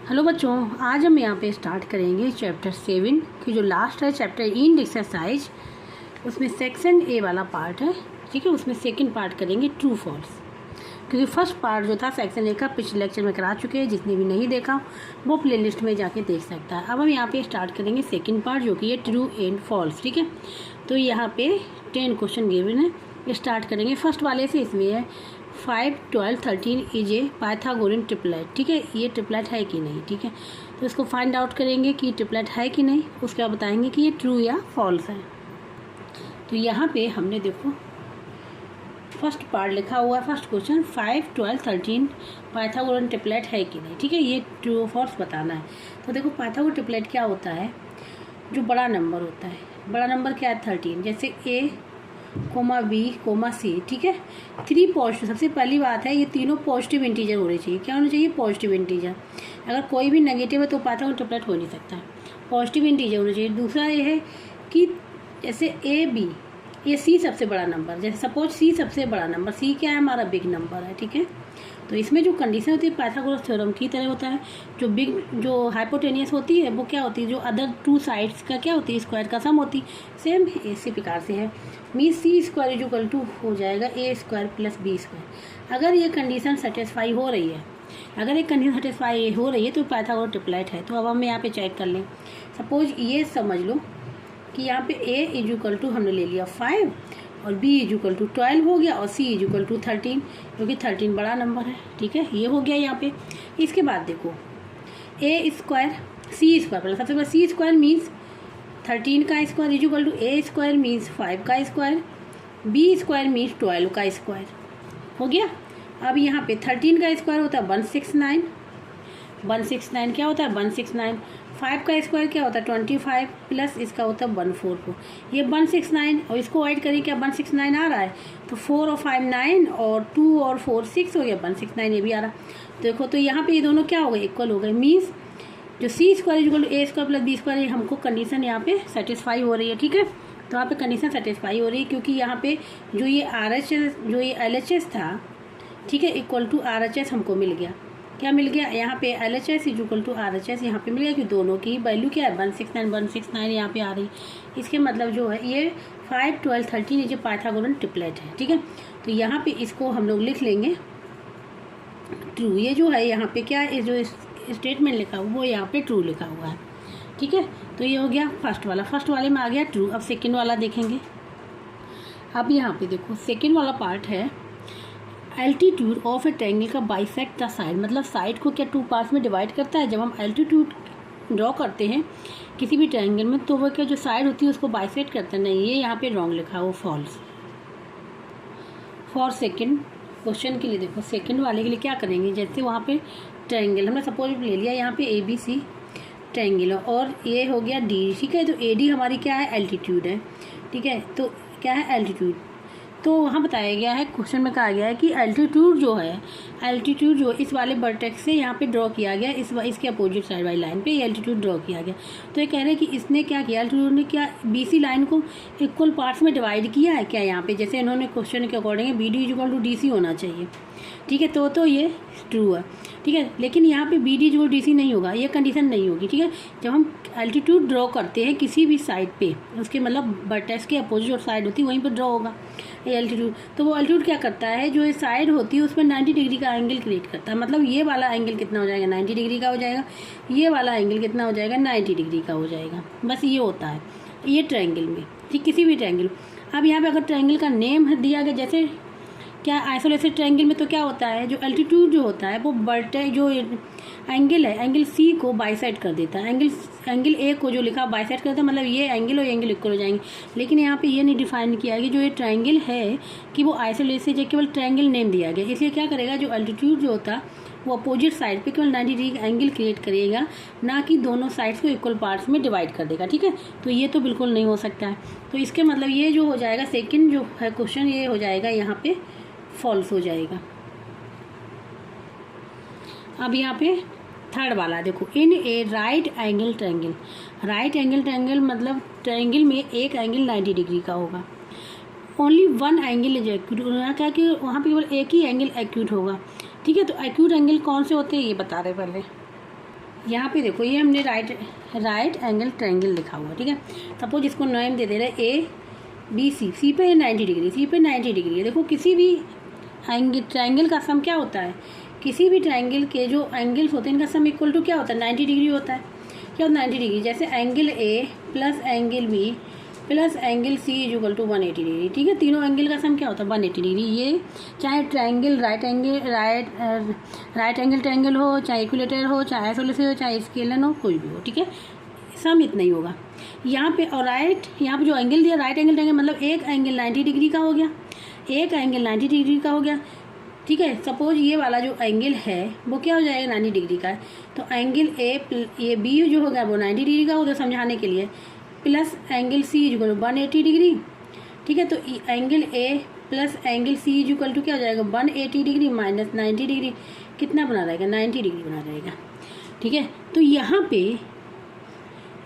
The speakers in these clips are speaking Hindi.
हेलो बच्चों, आज हम यहाँ पे स्टार्ट करेंगे चैप्टर 7 की जो लास्ट है चैप्टर इन एक्सरसाइज। उसमें सेक्शन ए वाला पार्ट है, ठीक है। उसमें सेकंड पार्ट करेंगे ट्रू फॉल्स, क्योंकि फर्स्ट पार्ट जो था सेक्शन ए का पिछले लेक्चर में करा चुके हैं। जिसने भी नहीं देखा वो प्लेलिस्ट में जाके देख सकता है। अब हम यहाँ पे स्टार्ट करेंगे सेकंड पार्ट जो कि है ट्रू एंड फॉल्स, ठीक है। तो यहाँ पे 10 क्वेश्चन गिवन है। स्टार्ट करेंगे फर्स्ट वाले से। इसमें है 5, 12, 13 इज ए पाइथागोरियन ट्रिपलेट, ठीक है। ये ट्रिपलेट है कि नहीं, ठीक है। तो इसको फाइंड आउट करेंगे कि ट्रिपलेट है कि नहीं। उसके बाद बताएंगे कि ये ट्रू या फॉल्स है। तो यहाँ पे हमने देखो फर्स्ट पार्ट लिखा हुआ है। फर्स्ट क्वेश्चन 5, 12, 13 पाइथागोरियन ट्रिपलेट है कि नहीं, ठीक है। ये ट्रू फॉल्स बताना है। तो देखो पाइथागोरियन ट्रिपलेट क्या होता है, जो बड़ा नंबर होता है। बड़ा नंबर क्या है 13, जैसे ए कोमा बी कोमा सी, ठीक है। 3 पॉजिटिव, सबसे पहली बात है ये तीनों पॉजिटिव इंटीजर होने चाहिए। क्या होना चाहिए? Positive integer. अगर कोई भी नेगेटिव है तो पाइथागोरियन ट्रिपलेट हो नहीं सकता है। पॉजिटिव इंटीजर होना चाहिए। दूसरा ये है कि जैसे ए बी, ये सी सबसे बड़ा नंबर, जैसे सपोज सी सबसे बड़ा नंबर, सी क्या है हमारा बिग नंबर है, ठीक है। तो इसमें जो कंडीशन होती है पाइथागोरस थ्योरम की तरह होता है। जो हाइपोटेनियस होती है वो क्या होती है, जो अदर टू साइड्स का क्या होती है, स्क्वायर का सम होती है। सेम इसी प्रकार से है। Mean c square equal to हो जाएगा a square plus b square. अगर ये कंडीशन सेटिस्फाई हो रही है, अगर एक कंडीशन सेटिस्फाई हो रही है तो पाइथागोरस ट्रिपलेट है। तो अब हम यहाँ पे चेक कर लें। सपोज ये समझ लो कि यहाँ पे ए इक्वल टू हमने ले लिया 5 और b इक्वल टू 12 हो गया और c इक्वल टू 13, क्योंकि 13 बड़ा नंबर है, ठीक है। ये हो गया यहाँ पे। इसके बाद देखो a स्क्वायर c स्क्वायर, पहले सबसे पहले c स्क्वायर मीन्स 13 का square equal to a square means 5 का स्क्वायर, b स्क्वायर मीन्स 12 का स्क्वायर हो गया। अब यहाँ पे 13 का स्क्वायर होता है 169, 169 क्या होता है 169। 5 का स्क्वायर क्या होता है 25 प्लस इसका होता है 144। ये 169 और इसको ऐड करिए, क्या 169 आ रहा है। तो 4 और 5 9 और 2 और 4 6 हो गया 169, ये भी आ रहा। देखो तो यहाँ पे ये दोनों क्या हो गए, इक्वल हो गए। मीन्स जो c square equal to a square plus b square, हमको कंडीशन यहाँ पे सेटिस्फाई हो रही है, ठीक है। तो यहाँ पे कंडीशन सेटिस्फाई हो रही है, क्योंकि यहाँ पे जो ये जो ये LHS था, ठीक है, इक्वल टू RHS हमको मिल गया। क्या मिल गया यहाँ पे LHS इक्वल टू RHS यहाँ पे मिल गया, कि दोनों की वैल्यू क्या है 169 यहाँ पे आ रही। इसके मतलब जो है ये 5, 12, 13 ये पाइथागोरन ट्रिपलेट है, ठीक है। तो यहाँ पे इसको हम लोग लिख लेंगे ट्रू। ये जो है यहाँ पे क्या है, जो स्टेटमेंट लिखा हुआ वो यहाँ पे ट्रू लिखा हुआ है, ठीक है। तो ये हो गया फर्स्ट वाला। फर्स्ट वाले में आ गया ट्रू। अब सेकेंड वाला देखेंगे। अब यहाँ पे देखो सेकेंड वाला पार्ट है एल्टीट्यूड ऑफ ए ट्रायंगल का बाइसेक्ट द साइड, मतलब साइड को क्या 2 पार्ट्स में डिवाइड करता है। जब हम एल्टीट्यूड ड्रॉ करते हैं किसी भी ट्रायंगल में तो वह क्या जो साइड होती है उसको बाइसेक्ट करता है। नहीं, ये यहाँ पे रॉन्ग लिखा है, वो फॉल्स। फॉर सेकंड क्वेश्चन के लिए देखो, सेकंड वाले के लिए क्या करेंगे, जैसे वहाँ पे ट्रायंगल हमने सपोज ले लिया, यहाँ पे ABC ट्रायंगल और ये हो गया D, ठीक है। तो AD हमारी क्या है, एल्टीट्यूड है, ठीक है। तो क्या है एल्टीट्यूड। तो वहाँ बताया गया है, क्वेश्चन में कहा गया है कि एल्टीट्यूड जो है, एल्टीट्यूड जो इस वाले वर्टेक्स से यहाँ पे ड्रॉ किया गया, इसके अपोजिट साइड वाली लाइन पे ये एल्टीट्यूड ड्रॉ किया गया। तो ये कह रहे हैं कि इसने क्या किया, एल्टीट्यूड ने क्या BC लाइन को इक्वल पार्ट्स में डिवाइड किया है क्या यहाँ पे, जैसे इन्होंने क्वेश्चन के according BD equal to DC होना चाहिए, ठीक है। तो ये ट्रू है, ठीक है। लेकिन यहाँ पे BD जो DC नहीं होगा, ये कंडीशन नहीं होगी, ठीक है। जब हम एल्टीट्यूड ड्रॉ करते हैं किसी भी साइड पे, उसके मतलब वर्टेक्स के अपोजिट साइड होती है वहीं पर ड्रॉ होगा ये एल्टीट्यूड। तो वो एल्टीट्यूड क्या करता है, जो ये साइड होती है उसमें 90 डिग्री का एंगल क्रिएट करता है। मतलब ये वाला एंगल कितना हो जाएगा 90 डिग्री का हो जाएगा, ये वाला एंगल कितना हो जाएगा 90 डिग्री का हो जाएगा। बस ये होता है ये ट्रायंगल में, ठीक, किसी भी ट्रायंगल। अब यहाँ पे अगर ट्रायंगल का नेम दिया गया, जैसे क्या आइसोलेटेड ट्रायंगल में, तो क्या होता है जो एल्टीट्यूड जो होता है वो जो एंगल है, एंगल C को बाइसेक्ट कर देता है। एंगल A को जो लिखा बाइसेक्ट करता है, मतलब ये एंगल और ये एंगल इक्वल हो जाएंगे। लेकिन यहाँ पे ये नहीं डिफाइन किया कि जो ये ट्रायंगल है कि वो आइसोलेटेड है, केवल ट्रायंगल नेम दिया गया। इसलिए क्या करेगा, जो एल्टीट्यूड जो होता है वो अपोजिट साइड पे केवल 90 डिग्री का एंगल क्रिएट करेगा, ना कि दोनों साइड्स को इक्वल पार्ट्स में डिवाइड कर देगा, ठीक है। तो ये तो बिल्कुल नहीं हो सकता है। तो इसके मतलब ये जो हो जाएगा सेकेंड जो है क्वेश्चन, ये हो जाएगा यहाँ पे फॉल्स हो जाएगा। अब यहाँ पे थर्ड वाला देखो, in a right angle triangle. Right angle triangle मतलब ट्रायंगल में एक एंगल 90 डिग्री का होगा। Only one angle is acute, क्या कि वहाँ पे केवल एक ही एंगल एक्यूट होगा, ठीक है। तो एक्यूट एंगल कौन से होते हैं ये बता रहे पहले। यहाँ पे देखो ये हमने राइट एंगल ट्रायंगल लिखा हुआ, ठीक है। सपोज इसको नेम दे रहे ए बी सी पे 90 डिग्री, सी पे 90 डिग्री है। देखो किसी भी ट्रायंगल का सम क्या होता है, किसी भी ट्रायंगल के जो एंगल्स होते हैं इनका सम इक्वल टू क्या होता है, 90 डिग्री होता है। क्या होता है 90 डिग्री, जैसे angle a plus angle b plus angle C is equal to 180 degree, ठीक है। तीनों एंगल का सम क्या होता है 180 डिग्री। ये चाहे ट्रायंगल राइट एंगल ट्रायंगल हो, चाहे इक्विलेटरल हो, चाहे आइसोसेलेस हो, चाहे स्केलर हो, कोई भी हो, ठीक है। सम इतना ही होगा यहाँ पे। और यहाँ पे जो एंगल दिया राइट एंगल ट्रायंगल, मतलब एक एंगल 90 डिग्री का हो गया, एक एंगल 90 डिग्री का हो गया, ठीक है। सपोज ये वाला जो एंगल है वो क्या हो जाएगा 90 डिग्री का है, तो एंगल ए बी जो होगा वो 90 डिग्री का होगा समझाने के लिए, plus angle C is equal to 180 degree, ठीक है। तो angle a plus angle C is equal to क्या हो जाएगा 180 डिग्री माइनस 90 डिग्री, कितना बना रहेगा 90 डिग्री बना रहेगा, ठीक है। तो यहाँ पे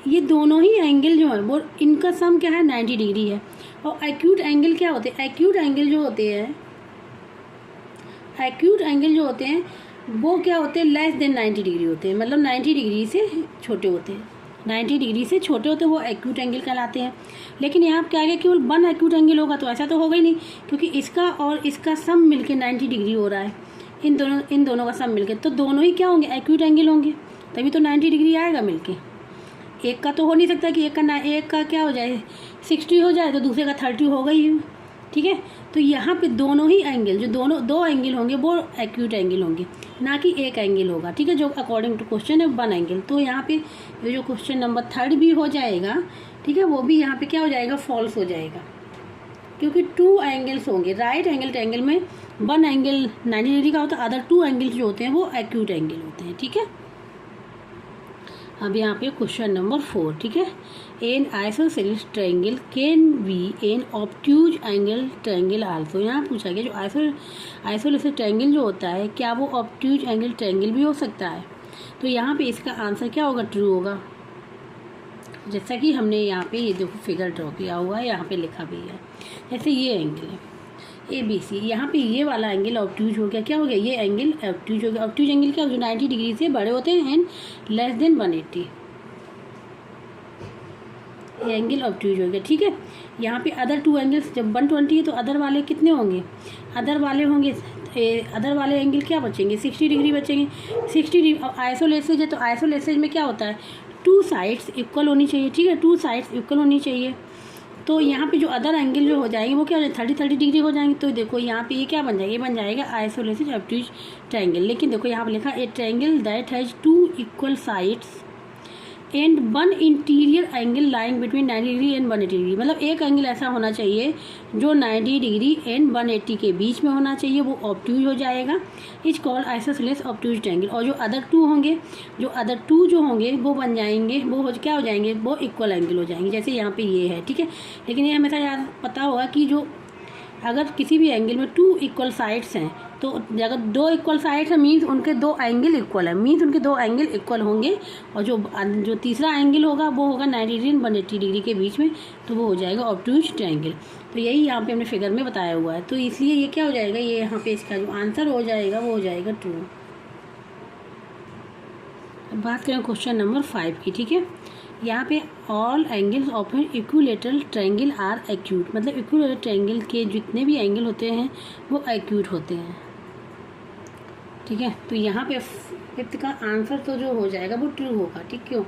ये दोनों ही एंगल जो है वो इनका सम क्या है 90 डिग्री है। और एक्यूट एंगल क्या होते हैं, एक्यूट एंगल जो होते हैं वो क्या होते हैं लेस देन 90 डिग्री होते हैं, मतलब 90 डिग्री से छोटे होते हैं, 90 डिग्री से छोटे होते हैं वो एक्यूट एंगल कहलाते हैं। लेकिन यहाँ क्या है केवल वन एक्यूट एंगल होगा तो ऐसा तो होगा ही नहीं, क्योंकि इसका और इसका सम मिलके 90 डिग्री हो रहा है, इन दोनों का सम मिलके, तो दोनों ही क्या होंगे एक्यूट एंगल होंगे, तभी तो 90 डिग्री आएगा मिलके। एक का तो हो नहीं सकता कि एक का क्या हो जाए 60 हो जाए तो दूसरे का 30 होगा ही, ठीक है। तो यहाँ पे दोनों ही एंगल जो दो एंगल होंगे वो एक्यूट एंगल होंगे, ना कि एक एंगल होगा, ठीक है, जो अकॉर्डिंग टू क्वेश्चन है वन एंगल। तो यहाँ पे ये जो क्वेश्चन नंबर 3 भी हो जाएगा, ठीक है, वो भी यहाँ पे क्या हो जाएगा फॉल्स हो जाएगा, क्योंकि 2 एंगल्स होंगे। राइट एंगल ट्रायंगल में वन एंगल 90 डिग्री का होता है, अदर 2 एंगल्स जो होते हैं वो एक्यूट एंगल होते हैं, ठीक है। अब यहाँ पे क्वेश्चन नंबर 4, ठीक है। An isosceles triangle can be an obtuse angle triangle also. यहाँ पूछा गया जो आइसोसेलेस ट्रायंगल जो होता है क्या वो ऑब्ट्यूज एंगल ट्रायंगल भी हो सकता है। तो यहाँ पे इसका आंसर क्या होगा ट्रू होगा, जैसा कि हमने यहाँ पे ये देखो फिगर ड्रॉ किया हुआ है, यहाँ पे लिखा भी है। जैसे ये एंगल है ABC, यहाँ पे ये वाला एंगल ऑब्ट्यूज हो गया, क्या हो गया ये एंगल ऑब्ट्यूज हो गया। ऑब्ट्यूज एंगल क्या जो 90 डिग्री से बड़े होते हैं एंड लेस देन 180, ये एंगल ऑब्ट्यूज हो गया, ठीक है। यहाँ पे अदर 2 एंगल्स जब 120 है तो अदर वाले कितने होंगे, अदर वाले एंगल क्या बचेंगे 60 डिग्री बचेंगे। 60 डिग्री आइसोलेसेज है तो आइसोलेसेज में क्या होता है 2 साइड्स इक्वल होनी चाहिए, ठीक है, 2 साइड्स इक्वल होनी चाहिए। तो यहाँ पे जो अदर एंगल जो हो जाएंगे वो क्या हो जाएंगे 30 डिग्री हो जाएंगे। तो देखो यहाँ पे ये क्या बन जाएगा, ये बन जाएगा आइसोलेटेड ऑब्ट्यूज ट्रायंगल। लेकिन देखो यहाँ पे लिखा ए triangle that has 2 equal sides and 1 interior angle lying between 90 degree and 180 degree, मतलब एक एंगल ऐसा होना चाहिए जो 90 डिग्री एंड 180 के बीच में होना चाहिए, वो ऑब्ट्यूज हो जाएगा, is called isosceles obtuse triangle. और जो अदर 2 होंगे वो बन जाएंगे, वो क्या हो जाएंगे वो इक्वल एंगल हो जाएंगे, जैसे यहाँ पे ये है, ठीक है। लेकिन ये हमेशा याद पता होगा कि जो अगर किसी भी एंगल में 2 इक्वल साइड्स हैं तो अगर 2 इक्वल साइड्स हैं मीन्स उनके 2 एंगल इक्वल है, मीन्स उनके 2 एंगल इक्वल होंगे। और जो तीसरा एंगल होगा वो होगा 90 डिग्री एंड 180 डिग्री के बीच में, तो वो हो जाएगा ऑब्ट्यूज ट्रायंगल। तो यही यहाँ पे हमने फिगर में बताया हुआ है, तो इसलिए ये क्या हो जाएगा, ये यहाँ पे इसका जो आंसर हो जाएगा वो हो जाएगा ट्रू। अब बात करें क्वेश्चन नंबर 5 की, ठीक है। यहाँ पे all angles of an equilateral triangle are acute, मतलब इक्विलेटरल ट्रायंगल के जितने भी एंगल होते हैं वो एक्यूट होते हैं, ठीक है। तो यहाँ पे 5th का आंसर तो जो हो जाएगा वो ट्रू होगा, ठीक। क्यों,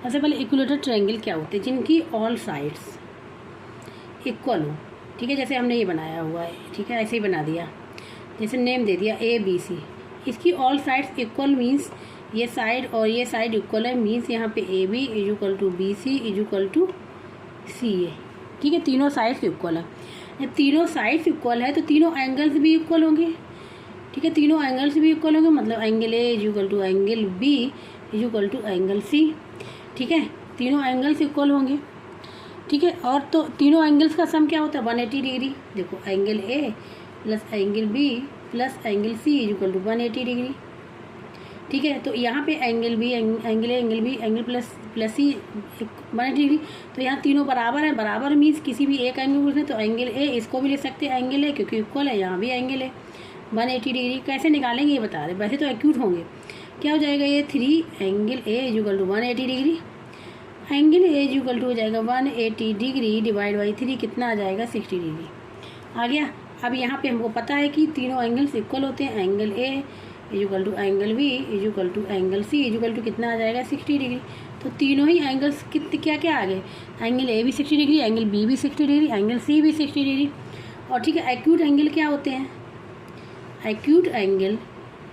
सबसे पहले इक्विलेटरल ट्रायंगल क्या होते हैं जिनकी ऑल साइड्स इक्वल हो, ठीक है, जैसे हमने ये बनाया हुआ है, ठीक है, ऐसे ही बना दिया, जैसे नेम दे दिया ABC, इसकी ऑल साइड्स इक्वल मीन्स ये साइड और ये साइड इक्वल है, मीन्स यहाँ पे AB is equal to BC is equal to CA, ठीक है, तीनों साइड्स इक्वल है। जब तीनों साइड्स इक्वल है तो तीनों एंगल्स भी इक्वल होंगे, ठीक है, तीनों एंगल्स भी इक्वल होंगे, मतलब angle A is equal to angle B is equal to angle C, ठीक है, तीनों एंगल्स इक्वल होंगे, ठीक है। और तो तीनों एंगल्स का सम क्या होता है 180 डिग्री, देखो angle A plus angle B plus angle C is equal to 180 degree, ठीक है। तो यहाँ पे angle B angle B angle plus C 180 degree, तो यहाँ तीनों बराबर है, बराबर मीन्स किसी भी एक एंगल पूछना तो एंगल A इसको भी ले सकते हैं एंगल A क्योंकि इक्वल है, यहाँ भी एंगल है 180 डिग्री। कैसे निकालेंगे ये बता रहे, वैसे तो एक्यूट होंगे, क्या हो जाएगा ये 3 angle a is equal to 180 degree, angle a is equal to हो जाएगा 180 डिग्री डिवाइड बाई 3 कितना आ जाएगा 60 डिग्री आ गया। अब यहाँ पे हमको पता है कि तीनों एंगल्स इक्वल होते हैं, angle a is equal to angle b is equal to angle C is equal to कितना आ जाएगा 60 डिग्री। तो तीनों ही एंगल्स कितने क्या क्या आ गए, एंगल ए भी 60 डिग्री, एंगल बी भी 60 डिग्री, एंगल सी भी 60 डिग्री। और ठीक है, एक्यूट एंगल क्या होते हैं, एक्यूट एंगल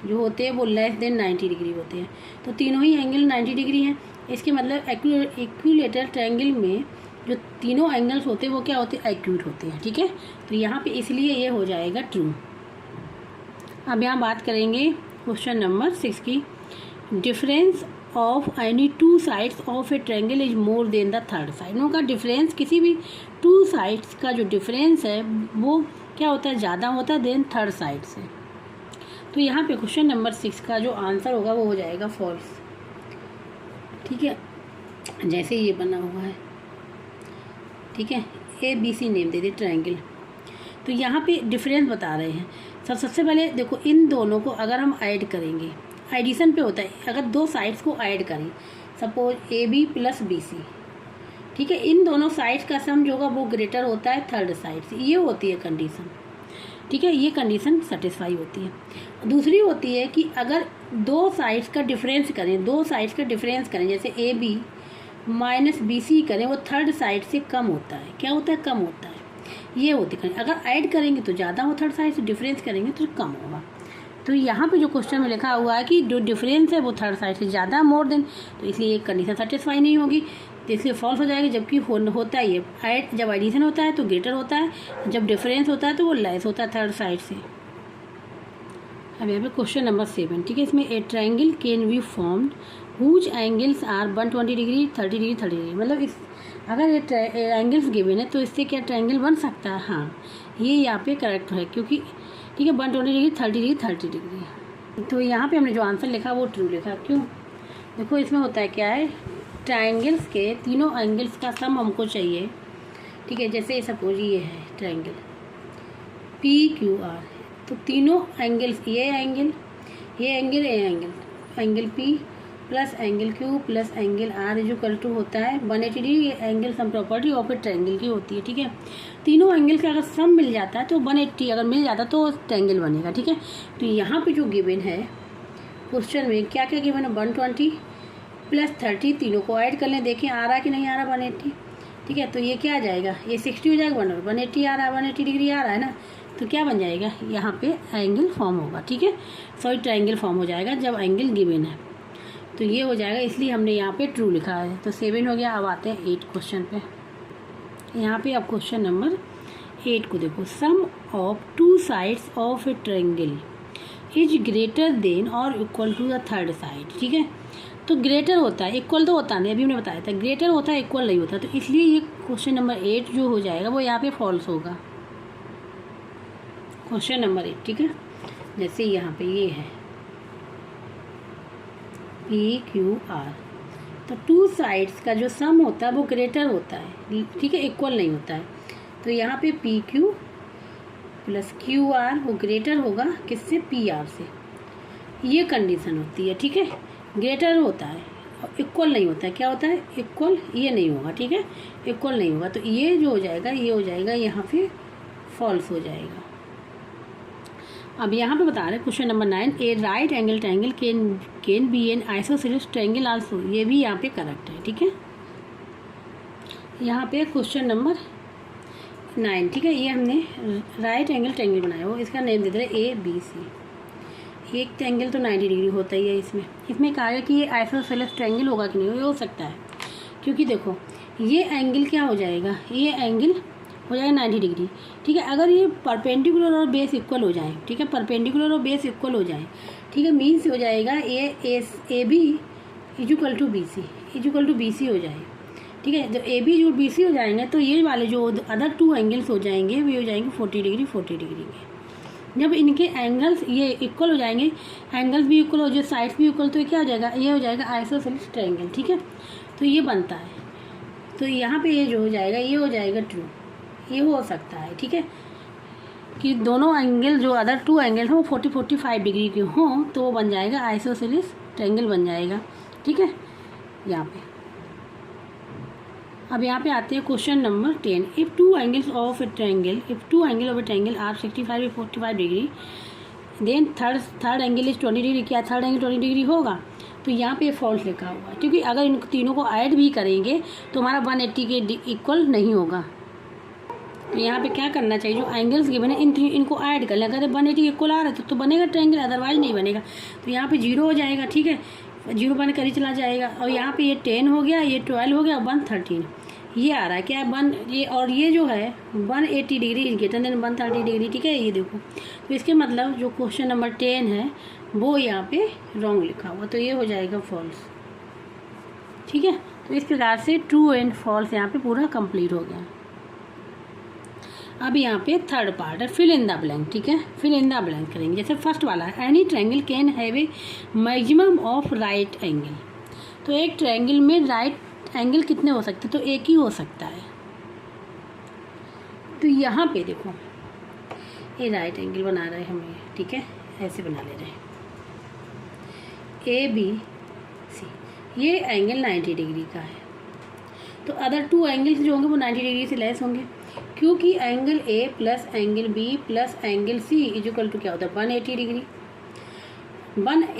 जो होते हैं वो लेस देन 90 डिग्री होते हैं। तो तीनों ही एंगल 90 डिग्री हैं, इसके मतलब इक्विलेटरल ट्रायंगल में जो तीनों एंगल्स होते हैं वो क्या होते हैं, एक्यूट होते हैं। ठीक है, तो यहाँ पे इसलिए ये हो जाएगा ट्रू। अब यहाँ बात करेंगे क्वेश्चन नंबर 6 की। Difference of any two sides of a triangle is more than the third side. No का डिफरेंस, किसी भी टू साइड्स का जो डिफरेंस है वो क्या होता है, ज़्यादा होता है देन थर्ड साइड से। तो यहाँ पे क्वेश्चन नंबर 6 का जो आंसर होगा वो हो जाएगा फॉल्स। ठीक है, जैसे ये बना हुआ है, ठीक है, ABC नेम दे दे ट्रायंगल। तो यहाँ पे डिफरेंस बता रहे हैं। सबसे पहले देखो, इन दोनों को अगर हम ऐड करेंगे, एडिशन पे होता है, अगर दो साइड्स को ऐड करें, सपोज AB प्लस BC, ठीक है, इन दोनों साइड्स का सम जो होगा वो ग्रेटर होता है थर्ड साइड से, ये होती है कंडीशन। ठीक है, ये कंडीशन सेटिस्फाई होती है। दूसरी होती है कि अगर दो साइड्स का डिफरेंस करें, दो साइड्स का डिफरेंस करें, जैसे AB माइनस BC करें, वो थर्ड साइड से कम होता है। क्या होता है, कम होता है, ये होती है। अगर ऐड करेंगे तो ज़्यादा हो, थर्ड साइड से डिफरेंस करेंगे तो कम होगा। तो यहाँ पे जो क्वेश्चन में लिखा हुआ है कि जो डिफरेंस है वो थर्ड साइड से ज़्यादा मोर देन, तो इसलिए एक कंडीशन सेटिस्फाई नहीं होगी, तो इसलिए फॉल्स हो जाएगा। जबकि होता ही है, ऐड जब एडिशन होता है तो ग्रेटर होता है, जब डिफरेंस होता है तो वो लेस होता है थर्ड साइड से। अब यहाँ पे क्वेश्चन नंबर 7, ठीक है, इसमें a triangle can be formed whose angles are 120 degree 30 degree 30 degree. मतलब इस अगर ये एंगल्स गिवन है तो इससे क्या ट्रायंगल बन सकता है। हाँ, ये यहाँ पे करेक्ट है, क्योंकि ठीक है 120 डिग्री 30 डिग्री 30 डिग्री। तो यहाँ पे हमने जो आंसर लिखा वो ट्रू लिखा। क्यों, देखो इसमें होता है क्या है, ट्रायंगल्स के तीनों एंगल्स का सम हमको चाहिए। ठीक है, जैसे सपोज ये है ट्रायंगल PQR, तो तीनों एंगल्स, ये angle angle P plus angle Q plus angle R is equal to होता है 180 डिग्री। ये angle sum property of a triangle की होती है। ठीक है, तीनों एंगल का अगर सम मिल जाता है तो 180 अगर मिल जाता है तो ट्रायंगल बनेगा। ठीक है, तो यहाँ पे जो गिवन है क्वेश्चन में क्या क्या गिवन है, 120 प्लस 30, तीनों को ऐड कर लें, देखें आ रहा कि नहीं आ रहा 180। ठीक है, तो ये क्या आ जाएगा, ये 60 हो जाएगा, 180 आ रहा है, 180 डिग्री आ रहा है ना, तो क्या बन जाएगा, यहाँ पे एंगल फॉर्म होगा। ठीक है, सॉरी ट्रायंगल फॉर्म हो जाएगा जब एंगल गिवन है, तो ये हो जाएगा, इसलिए हमने यहाँ पे ट्रू लिखा है। तो 7 हो गया। अब आते हैं 8 क्वेश्चन पे। यहाँ पे अब क्वेश्चन नंबर 8 को देखो, sum of two sides of a triangle is greater than और equal to the third side. ठीक है, तो ग्रेटर होता है, इक्वल तो होता नहीं, अभी हमने बताया था, ग्रेटर होता है इक्वल नहीं होता, तो इसलिए ये क्वेश्चन नंबर 8 जो हो जाएगा वो यहाँ पे फॉल्स होगा। क्वेश्चन नंबर 8, ठीक है, जैसे यहाँ पे ये है PQR, तो टू साइड्स का जो सम होता है वो ग्रेटर होता है। ठीक है, इक्वल नहीं होता है, तो यहाँ पे PQ प्लस QR वो ग्रेटर होगा किससे, PR से, ये कंडीशन होती है। ठीक है, ग्रेटर होता है और इक्वल नहीं होता है। क्या होता है, इक्वल, ये नहीं होगा। ठीक है, इक्वल नहीं होगा, तो ये जो हो जाएगा ये हो जाएगा यहाँ पे फॉल्स हो जाएगा। अब यहाँ पे बता रहे हैं question number 9, A right angle triangle can be N isosceles triangle also, ये भी यहाँ पे करेक्ट है। ठीक है, यहाँ पे क्वेश्चन नंबर 9, ठीक है, ये हमने राइट एंगल ट्रायंगल बनाया हो, इसका नेम दे दे रहे ABC। एक एंगल तो 90 डिग्री होता ही है इसमें कहा है कि ये आइसोसेलेस ट्रायंगल होगा कि नहीं, हो सकता है, क्योंकि देखो ये एंगल क्या हो जाएगा, ये एंगल हो जाएगा 90 डिग्री। ठीक है, अगर ये परपेंडिकुलर और बेस इक्वल हो जाए, ठीक है, परपेंडिकुलर और बेस इक्वल हो जाए, ठीक है, मीन्स हो जाएगा AB is equal to BC हो जाए। ठीक है, जब AB जो BC हो जाएंगे तो ये वाले जो अदर टू एंगल्स हो जाएंगे वे हो जाएंगे 40 डिग्री 40 डिग्री के। जब इनके एंगल्स ये इक्वल हो जाएंगे, एंगल्स भी इक्वल हो जाए, साइड्स भी इक्वल, तो ये क्या हो जाएगा, ये हो जाएगा आइसोसेलेस ट्रायंगल। ठीक है, तो ये बनता है, तो यहाँ पे ये जो हो जाएगा ये हो जाएगा ट्रू, ये हो सकता है। ठीक है, कि दोनों एंगल जो अदर टू एंगल हो 40-45 डिग्री के हों तो वो बन जाएगा आइसोसेलेस ट्रायंगल बन जाएगा, ठीक है। यहाँ पे अब यहाँ पे आते हैं question number 10। If two angle of a triangle are 65 और 45 degree, then third angle is 20 degree. क्या थर्ड एंगल 20 डिग्री होगा? तो यहाँ पे फॉल्स लिखा हुआ है, क्योंकि अगर इन तीनों को ऐड भी करेंगे तो हमारा 180 के इक्वल नहीं होगा। तो यहाँ पे क्या करना चाहिए, जो एंगल्स गिवन है इनको ऐड कर लें। अगर 180 इक्वल आ रहा है तो बनेगा ट्रायंगल, अदरवाइज नहीं बनेगा। तो यहाँ पे 0 हो जाएगा, ठीक है, 0 बन कर ही चला जाएगा। और यहाँ पे ये 10 हो गया, ये 12 हो गया, 113 ये आ रहा है। क्या है ये, और ये जो है 180 degree is greater then 130 degree, ठीक है, ये देखो। तो इसके मतलब जो क्वेश्चन नंबर 10 है वो यहाँ पे रॉन्ग लिखा हुआ, तो ये हो जाएगा फॉल्स, ठीक है। तो इस प्रकार से ट्रू एंड फॉल्स यहाँ पे पूरा कंप्लीट हो गया। अब यहाँ पे थर्ड पार्ट है फिल इन द ब्लैंक, ठीक है। फिल इन द ब्लैंक करेंगे। जैसे फर्स्ट वाला है, any triangle can have a maximum of right angle. तो एक ट्रायंगल में राइट एंगल कितने हो सकते हैं? तो एक ही हो सकता है। तो यहाँ पे देखो ये राइट एंगल बना रहे हैं हम, ठीक है, ऐसे बना ले रहे हैं ABC, ये एंगल 90 डिग्री का है। तो अदर टू एंगल्स जो होंगे वो 90 डिग्री से लेस होंगे, क्योंकि angle A plus angle B plus angle C is equal to क्या होता है 180 डिग्री।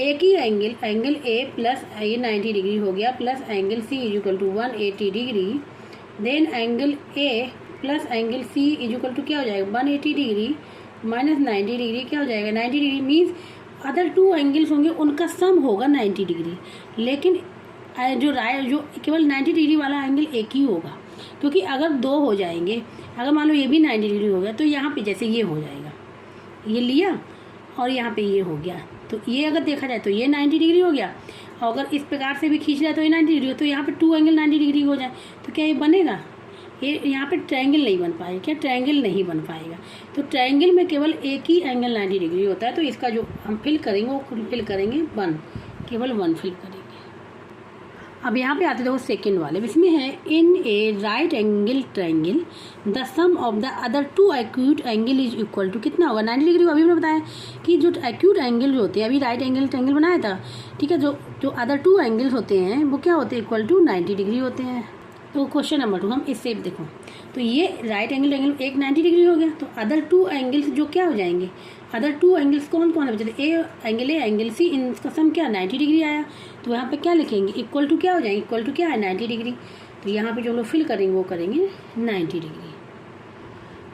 एक ही एंगल A प्लस ये 90 डिग्री हो गया plus angle C is equal to 180 degree. Then angle A plus angle C is equal to क्या हो जाएगा 180 डिग्री माइनस 90 डिग्री, क्या हो जाएगा 90 degree. Means other two angles होंगे उनका सम होगा 90 डिग्री, लेकिन जो केवल 90 डिग्री वाला एंगल एक ही होगा। क्योंकि अगर दो हो जाएंगे, अगर मान लो ये भी 90 डिग्री हो गया तो यहाँ पे जैसे ये हो जाएगा, ये लिया और यहाँ पे ये हो गया, तो ये अगर देखा जाए तो ये 90 डिग्री हो गया। और अगर इस प्रकार से भी खींच जाए तो ये 90 डिग्री हो, तो यहाँ पे टू एंगल 90 डिग्री हो जाए तो क्या ये बनेगा? ये यहाँ पे ट्रायंगल नहीं बन पाएगा। क्या ट्रायंगल नहीं बन पाएगा? तो ट्रायंगल में केवल एक ही एंगल 90 डिग्री होता है। तो इसका जो हम फिल करेंगे वो फिल करेंगे 1, केवल 1 फिल करेंगे। अब यहाँ पे आते देखो सेकेंड वाले, इसमें है in a right angle triangle the sum of the other two acute angle is equal to कितना होगा 90 डिग्री। अभी मैंने बताया कि जो एक्यूट एंगल जो होते हैं, अभी राइट एंगल ट्रायंगल बनाया था, ठीक है, जो अदर टू एंगल्स होते हैं वो क्या होते हैं इक्वल टू 90 डिग्री होते हैं। तो क्वेश्चन नंबर 2 हम इससे देखो, तो ये राइट एंगल एक 90 डिग्री हो गया, तो अदर टू एंगल्स जो क्या हो जाएंगे, अदर टू एंगल्स कौन कौन है बच्चे? एंगल C, इनका सम क्या 90 डिग्री आया। तो यहाँ पे क्या लिखेंगे इक्वल टू क्या हो जाएंगे, इक्वल टू क्या है 90 डिग्री। तो यहाँ पे जो लोग फिल करेंगे वो करेंगे 90 डिग्री।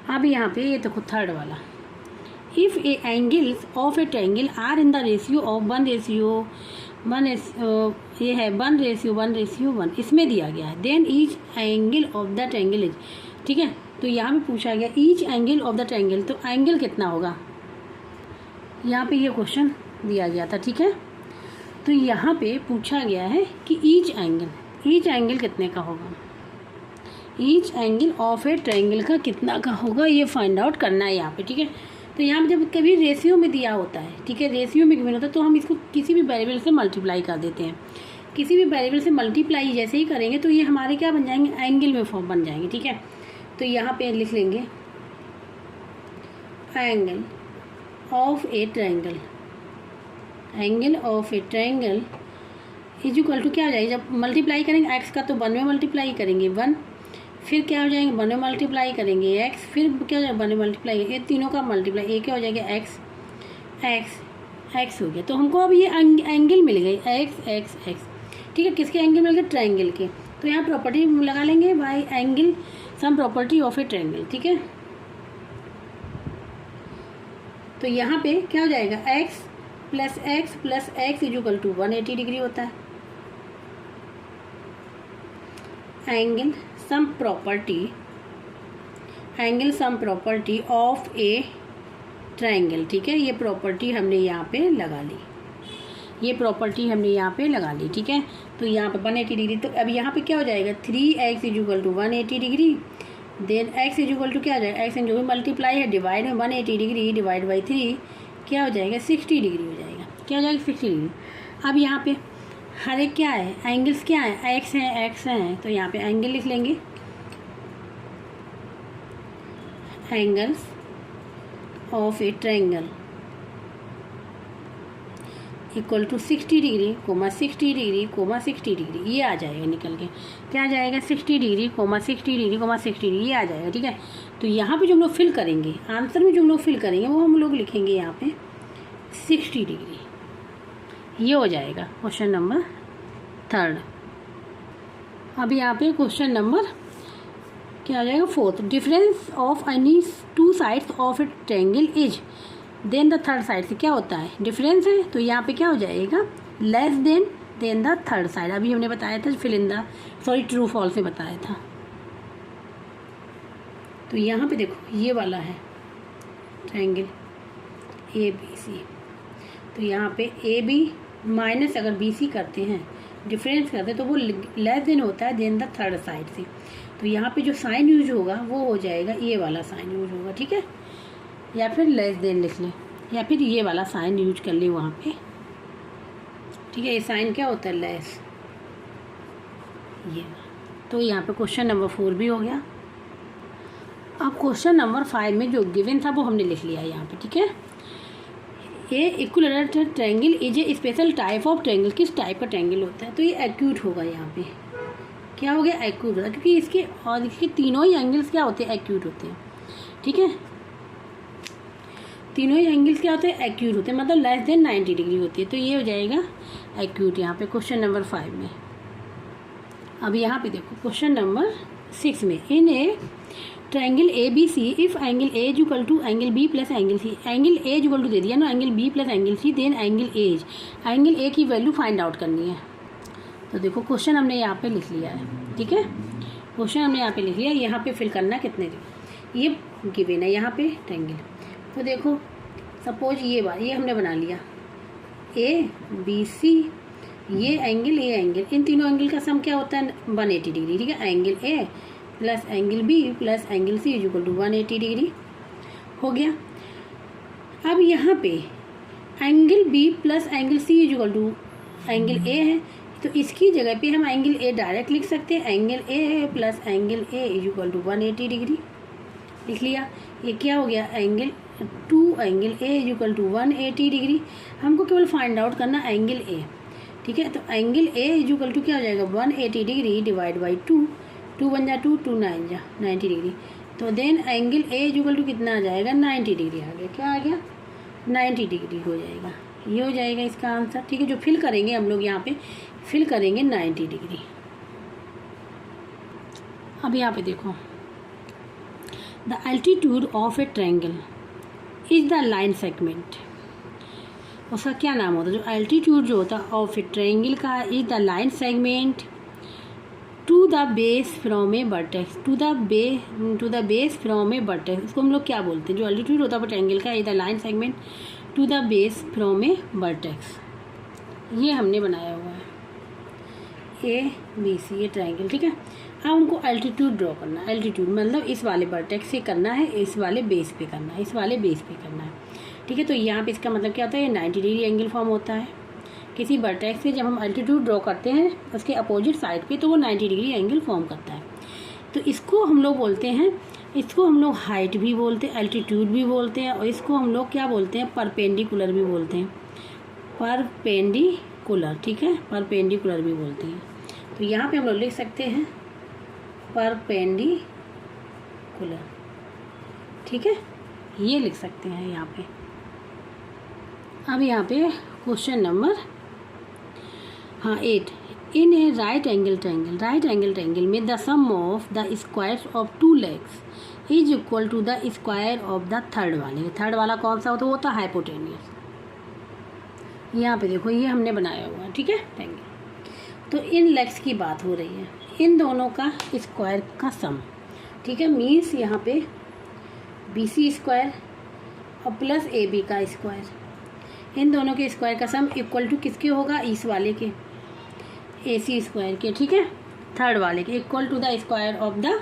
अब यहाँ पे ये देखो थर्ड वाला, if a angles of a triangle are in the ratio of 1:1, इसमें दिया गया है, then each angle of the triangle is, ठीक है। तो यहाँ पे पूछा गया each angle of the triangle, तो एंगल कितना होगा, यहाँ पे ये क्वेश्चन दिया गया था, ठीक है। तो यहाँ पे पूछा गया है कि ईच एंगल कितने का होगा, each angle of a triangle का कितना का होगा, ये फाइंड आउट करना है यहाँ पे, ठीक है। तो यहाँ पे जब कभी रेशियो में दिया होता है, ठीक है, रेशियो में गिवन होता है, तो हम इसको किसी भी वेरिएबल से मल्टीप्लाई कर देते हैं। किसी भी वेरिएबल से मल्टीप्लाई जैसे ही करेंगे तो ये हमारे क्या बन जाएंगे, एंगल में फॉर्म बन जाएंगे, ठीक है। तो यहाँ पे लिख लेंगे angle of a triangle, angle of a triangle is equal to क्या हो जाएगा, जब मल्टीप्लाई करेंगे एक्स का तो 1 में मल्टीप्लाई करेंगे 1, फिर क्या हो जाएंगे 1 में मल्टीप्लाई करेंगे एक्स, फिर क्या हो जाएगा 1 में मल्टीप्लाई, ये तीनों का मल्टीप्लाई, एक क्या हो जाएगा एक्स हो गया। तो हमको अब ये एंगल मिल गई एक्स, ठीक है, किसके एंगल मिल गए, ट्रायंगल के। तो यहाँ प्रॉपर्टी लगा लेंगे by angle sum property of a triangle, ठीक है। तो यहाँ पे क्या हो जाएगा x plus x is equal to 180 degree होता है। Angle sum property of a triangle, ठीक है, ये प्रॉपर्टी हमने यहाँ पे लगा ली, ठीक है। तो यहाँ पे 180 डिग्री, तो अब यहाँ पे क्या हो जाएगा 3x is equal to 180 degree, then x is equal to क्या हो जाएगा, x जो भी मल्टीप्लाई है डिवाइड में 180 डिग्री डिवाइड बाई 3 क्या हो जाएगा 60 डिग्री हो जाएगा, क्या हो जाएगा 60 डिग्री। अब यहाँ पे हर एक क्या है, एंगल्स क्या है, x है, तो यहाँ पे एंगल लिख लेंगे, angles of a triangle equal to 60 degree comma 60 degree comma 60 degree, ये आ जाएगा निकल के। क्या आ जाएगा? 60 degree comma 60 degree comma 60 degree, ये आ जाएगा। ठीक है, तो यहाँ पे जो हम लोग फिल करेंगे, आंसर में जो हम लोग फिल करेंगे वो हम लोग लिखेंगे यहाँ पे 60 डिग्री, ये हो जाएगा क्वेश्चन नंबर 3। अब यहाँ पे क्वेश्चन नंबर क्या आ जाएगा? 4th, difference of any 2 sides of a triangle is, then the third side से क्या होता है? डिफरेंस है, तो यहाँ पे क्या हो जाएगा? Less than the third side. अभी हमने बताया था fill in the true false में बताया था। तो यहाँ पे देखो ये वाला है ट्रायंगल ABC, तो यहाँ पे AB माइनस अगर BC करते हैं, डिफरेंस करते हैं, तो वो लेस देन होता है देन द थर्ड साइड से। तो यहाँ पे जो साइन यूज होगा वो हो जाएगा, ये वाला साइन यूज होगा। ठीक है, या फिर लेस देन लिख लें, या फिर ये वाला साइन यूज कर लें वहाँ पे। ठीक है, ये साइन क्या होता है? लेस, ये। तो यहाँ पे क्वेश्चन नंबर 4 भी हो गया। अब क्वेश्चन नंबर 5 में जो गिवन था वो हमने लिख लिया यहाँ पे। ठीक है, a equilateral triangle is a special type of triangle. किस टाइप का ट्रायंगल होता है? तो ये एक्यूट होगा। यहाँ पे क्या हो गया? एक्यूट होगा, क्योंकि इसके और इसके तीनों ही एंगल्स क्या होते हैं? एक्यूट होते हैं। ठीक है, तीनों ही एंगल्स क्या होते हैं? एक्यूट होते हैं, मतलब लेस देन 90 डिग्री होती है। तो ये हो जाएगा एक्यूट यहाँ पे क्वेश्चन नंबर 5 में। अब यहाँ पे देखो क्वेश्चन नंबर 6 में, in a triangle ABC if angle A is equal to angle B plus angle C, angle A is equal to दे दिया ना, angle B plus angle C, then angle A की वैल्यू फाइंड आउट करनी है। तो देखो क्वेश्चन हमने यहाँ पे लिख लिया है। ठीक है, क्वेश्चन हमने यहाँ पे लिख लिया। यहाँ पे फिल करना कितने, ये गिवन है यहाँ पे ट्रायंगल। तो देखो सपोज ये हमने बना लिया ABC, ये एंगल, इन तीनों एंगल का सम क्या होता है? 180 डिग्री। ठीक है, angle A plus angle B plus angle C is equal to 180 degree हो गया। अब यहाँ पे angle B plus angle C is equal to angle A है, तो इसकी जगह पे हम एंगल A डायरेक्ट लिख सकते हैं। Angle A plus angle A is equal to 180 degree लिख लिया। ये क्या हो गया? Angle A is equal to 180 degree. हमको केवल फाइंड आउट करना एंगल A। ठीक है, तो angle A is equal to क्या हो जाएगा? 180 डिग्री डिवाइड बाई 2 बन जा 2 9 जा 90 डिग्री। तो then angle A is equal to कितना आ जाएगा? 90 डिग्री आ गया। क्या आ गया? 90 डिग्री हो जाएगा, ये हो जाएगा इसका आंसर। ठीक है, जो फिल करेंगे हम लोग यहाँ पे फिल करेंगे 90 डिग्री। अब यहाँ पे देखो, the altitude of a triangle is the line segment. उसका क्या नाम होता है? जो एल्टीट्यूड जो होता है ऑफ ए ट्रायंगल का, is the line segment to the base from a vertex, to the base from a vertex. उसको हम लोग क्या बोलते हैं? जो एल्टीट्यूड होता है ट्रायंगल का, is the line segment to the base from a vertex. ये हमने बनाया हुआ है ABC, ये ट्रायंगल। ठीक है, अब हमको एल्टीट्यूड ड्रॉ करना है। एल्टीट्यूड मतलब इस वाले वर्टेक्स से करना है, इस वाले बेस पे करना है, इस वाले बेस पे करना है। ठीक है, तो यहाँ पे इसका मतलब क्या होता है? ये 90 डिग्री एंगल फॉर्म होता है किसी वर्टेक्स से। जब हम एल्टीट्यूड ड्रॉ करते हैं उसके अपोजिट साइड पे, तो वो 90 डिग्री एंगल फॉर्म करता है। तो इसको हम लोग बोलते हैं, इसको हम लोग हाइट भी बोलते हैं, एल्टीट्यूड भी बोलते हैं, और इसको हम लोग क्या बोलते हैं? परपेंडिकुलर भी बोलते हैं, परपेंडिकुलर। ठीक है, परपेंडिकुलर भी बोलते हैं। तो यहाँ पे हम लोग लिख सकते हैं परपेंडिकुलर। ठीक है, ये लिख सकते हैं यहाँ पे। अब यहाँ पे question number 8, in a right angle triangle में the sum of the squares of 2 legs is equal to the square of the third वाले। थर्ड वाला कौन सा होता है? वो होता है हाइपोटेनियस। यहाँ पे देखो ये हमने बनाया हुआ है। ठीक है, ट्रायंगल। तो इन लेग्स की बात हो रही है, इन दोनों का स्क्वायर का सम। ठीक है, मीन्स यहाँ पे BC स्क्वायर और प्लस AB का स्क्वायर, इन दोनों के स्क्वायर का सम इक्वल टू किसके होगा? इस वाले के AC स्क्वायर के। ठीक है, थर्ड वाले के equal to the square of the.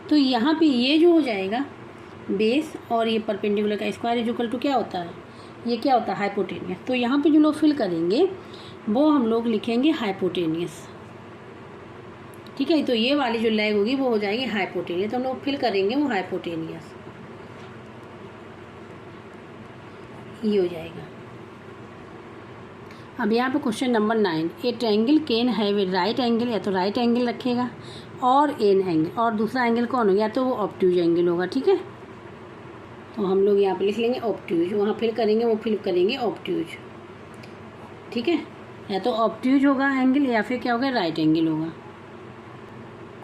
तो यहाँ पे ये जो हो जाएगा बेस और ये परपेंडिकुलर का स्क्वायर इज इक्वल टू क्या होता है? ये क्या होता है? हाइपोटेनियस। तो यहाँ पे जो लोग फिल करेंगे वो हम लोग लिखेंगे हाइपोटेनियस। ठीक है, तो ये वाली जो लेग होगी वो हो जाएगी हाइपोटेनियस, तो हम लोग फिल करेंगे वो हाइपोटेनियस, ये हो जाएगा। अब यहाँ पे question number 9, A triangle can have a right angle, या तो राइट एंगल रखेगा और एन एंगल, और दूसरा एंगल कौन होगा, या तो वो ऑब्ट्यूज एंगल होगा। ठीक है, तो हम लोग यहाँ पे लिख लेंगे ऑब्ट्यूज, वहाँ फिल करेंगे, वो फिल करेंगे ऑब्ट्यूज। ठीक है, या तो ऑब्ट्यूज होगा एंगल, या फिर क्या होगा, राइट एंगल होगा।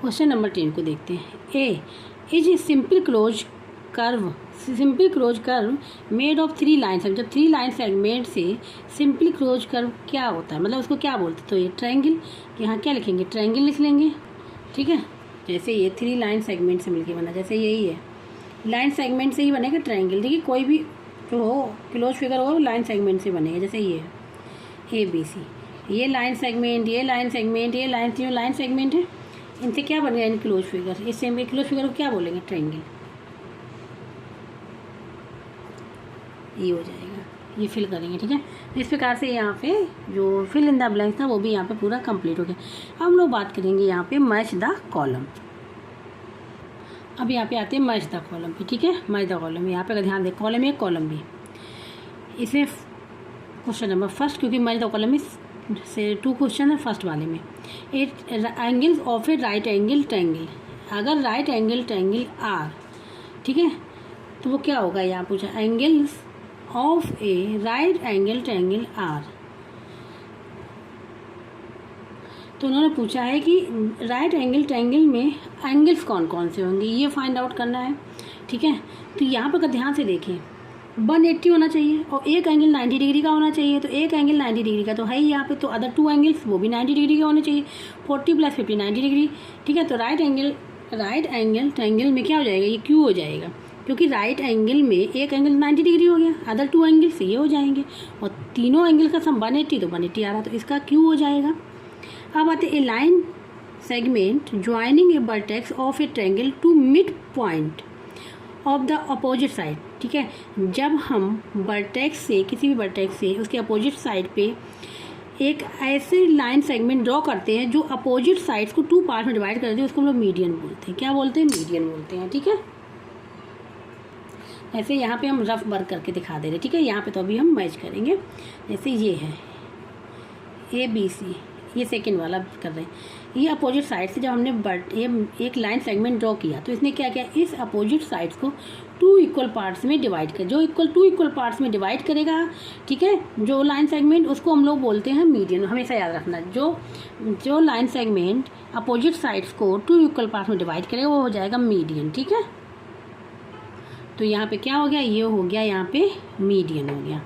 क्वेश्चन नंबर 10 को देखते हैं। A is a simple close curve made of 3 line segment. जब 3 लाइन सेगमेंट से सिंपल क्लोज कर्व क्या होता है, मतलब उसको क्या बोलते हैं, तो ये ट्रायंगल, यहाँ क्या लिखेंगे, ट्रायंगल लिख लेंगे। ठीक है, जैसे ये 3 लाइन सेगमेंट से मिलके बना, जैसे यही है, लाइन सेगमेंट से ही बनेगा ट्रायंगल। देखिए कोई भी जो हो क्लोज फिगर हो लाइन सेगमेंट से बनेगा, जैसे ये है ABC, ये लाइन सेगमेंट, ये लाइन सेगमेंट, ये लाइन, तीनों लाइन सेगमेंट है, इनसे क्या बन गया, इन क्लोज फिगर। इस सेम क्लोज फिगर को क्या बोलेंगे, ट्रायंगल। ये हो जाएगा, ये फिल करेंगे। ठीक है, इस प्रकार से यहाँ पे जो फिल इन द ब्लैंक था वो भी यहाँ पे पूरा कंप्लीट हो गया। अब हम लोग बात करेंगे यहाँ पे मैच द कॉलम। अब यहाँ पे आते हैं मैच द कॉलम पे। ठीक है, मैच द कॉलम, यहाँ पे अगर ध्यान दें, कॉलम है कॉलम भी, इसमें क्वेश्चन नंबर फर्स्ट, क्योंकि मैच द कॉलम में से 2 क्वेश्चन है फर्स्ट वाले में। Angles of a right angle triangle, अगर राइट एंगल ट्रायंगल आर, ठीक है, तो वो क्या होगा, यहाँ पूछा angles of a right angle triangle are. तो उन्होंने पूछा है कि राइट एंगल ट्रायंगल में एंगल्स कौन कौन से होंगे, ये फाइंड आउट करना है। ठीक है, तो यहाँ पर ध्यान से देखें, 180 होना चाहिए और एक एंगल 90 डिग्री का होना चाहिए। तो एक एंगल 90 डिग्री का तो है ही यहाँ पे, तो अदर 2 एंगल्स वो भी 90 डिग्री के होने चाहिए। 40 + 50 90 डिग्री। ठीक है, तो राइट एंगल ट्रायंगल में क्या हो जाएगा, ये क्यू हो जाएगा, क्योंकि राइट एंगल में एक एंगल 90 डिग्री हो गया, अदर 2 एंगल्स ये हो जाएंगे, और तीनों एंगल का सम 180, तो 180 आ रहा, तो इसका क्यू हो जाएगा। अब आते a line segment joining a vertex of a triangle to mid point of the opposite side. ठीक है, जब हम वर्टेक्स से, किसी भी वर्टेक्स से उसके अपोजिट साइड पे एक ऐसे लाइन सेगमेंट ड्रॉ करते हैं जो अपोजिट साइड्स को 2 पार्ट में डिवाइड करते हैं, उसको हम लोग मीडियन बोलते हैं। क्या बोलते हैं, मीडियन बोलते हैं। ठीक है, ऐसे यहाँ पे हम रफ वर्क करके दिखा दे रहे हैं। ठीक है, यहाँ पे तो अभी हम मैच करेंगे। जैसे ये है ABC, ये सेकंड वाला कर रहे हैं, ये अपोजिट साइड से जब हमने ये एक लाइन सेगमेंट ड्रॉ किया, तो इसने क्या किया, इस अपोजिट साइड्स को 2 इक्वल पार्ट्स में डिवाइड कर, जो 2 इक्वल पार्ट्स में डिवाइड करेगा, ठीक है, जो लाइन सेगमेंट, उसको हम लोग बोलते हैं मीडियन। हमेशा याद रखना, जो लाइन सेगमेंट अपोजिट साइड्स को 2 इक्वल पार्ट्स में डिवाइड करेगा वो हो जाएगा मीडियन। ठीक है, तो यहाँ पे क्या हो गया, ये हो गया यहाँ पे मीडियन हो गया।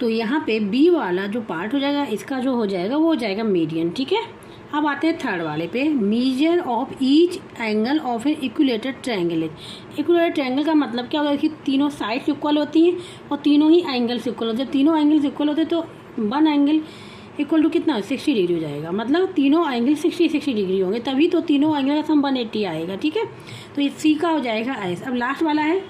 तो यहाँ पे बी वाला जो पार्ट हो जाएगा, इसका जो हो जाएगा वो हो जाएगा मीडियन। ठीक है, अब आते हैं थर्ड वाले पे, measure of each angle of an equilateral triangle. Equilateral triangle का मतलब क्या होगा कि तीनों साइड्स इक्वल होती हैं और तीनों ही एंगल्स इक्वल होते हैं। तीनों एंगल्स इक्वल होते हैं तो 1 एंगल इक्वल टू कितना, 60 डिग्री हो जाएगा, मतलब तीनों एंगल 60 डिग्री होंगे, तभी तो तीनों एंगल का सम 180 आएगा। ठीक है, तो ये सी का हो जाएगा एस। अब लास्ट वाला है